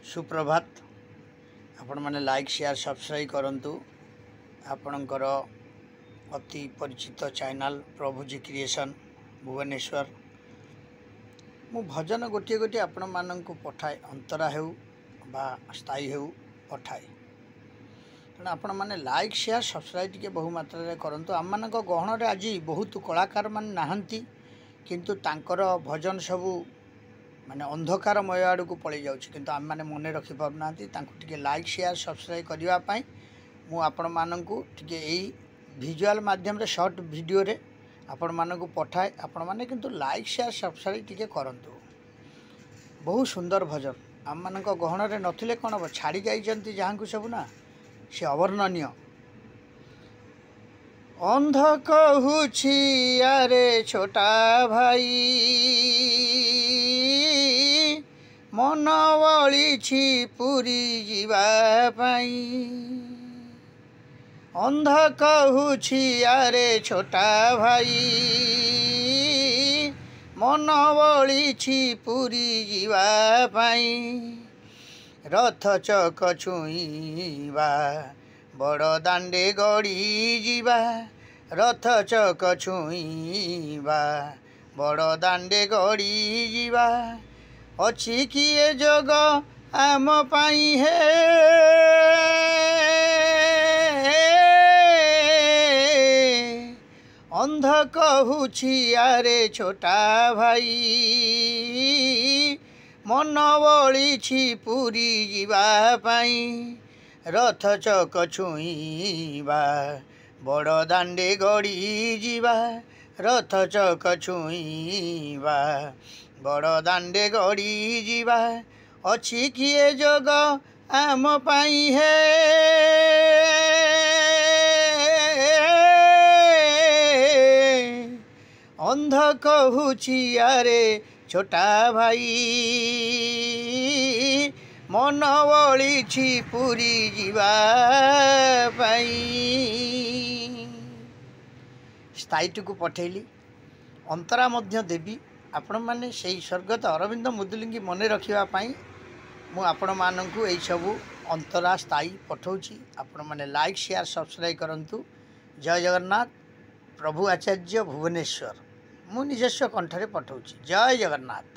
सुप्रभात आपण मैंने लाइक शेयर सब्सक्राइब करंतु आपणकर अति परिचित चैनल प्रभुजी क्रिएशन भुवनेश्वर मु भजन गोटे गोटे आपण मानक पठाए अंतरा हेउ बा स्थायी हेउ पठाए तेणु आपण मैंने लाइक शेयर सब्सक्राइब टी बहु मात्रा करंतु आम मान गहन आज बहुत कलाकार मान नाहंती किंतु तांकर भजन सबू माने अंधकारमय आड़ को पड़े जाऊँगी किंतु आम मैंने मन रखिपार ना टे लाइक शेयर सब्सक्राइब करने मु आपण मानक टे भिजुआल माध्यम रे शॉर्ट वीडियो रे आपण मानक पठाए आपण माने किंतु लाइक शेयर सब्सक्राइब टे करंतु बहुत सुंदर भजन आम मान गहन रे नथिले कौन हम छाड़ी जाइछंती जहाँ को सब ना से अवर्णनीय अंध कहूछि अरे छोटा भाई मन बळिछि पुरी जीवा पाई अंध कहूछि अरे छोटा भाई मन बळिछि पुरी जीवा पाई रथ चक छुईबा बड़ दांडे गड़ी जीवा रथ चक छुईबा बड़ दांडे गड़ी जीवा अच्छी किए जोग आम पाई है अंध कहूछि अरे छोटा भाई मन बळिछि पुरी जीवा पाई रथ चक छुईबा बड़ दांडे गड़ी जीवा रथ चक छुईबा बड़ दांडे गड़ी जीवा अच्छी किए जोग आम पाई है अंध कहूछि अरे छोटा भाई मन बळिछि पुरी जीवा पाई स्थायीटी को पठेली अंतरा मध्य देवी आपण मैंने से स्वर्गत अरविंद मुदुलिंगी मन रखापी मु आपण मानक यही सबू अंतरा स्थायी पठाऊँगी आपण मैंने लाइक शेयर सब्सक्राइब करंतु। जय जगन्नाथ प्रभु आचार्य भुवनेश्वर मु निजस्व कंठरे पठाऊँगी। जय जगन्नाथ।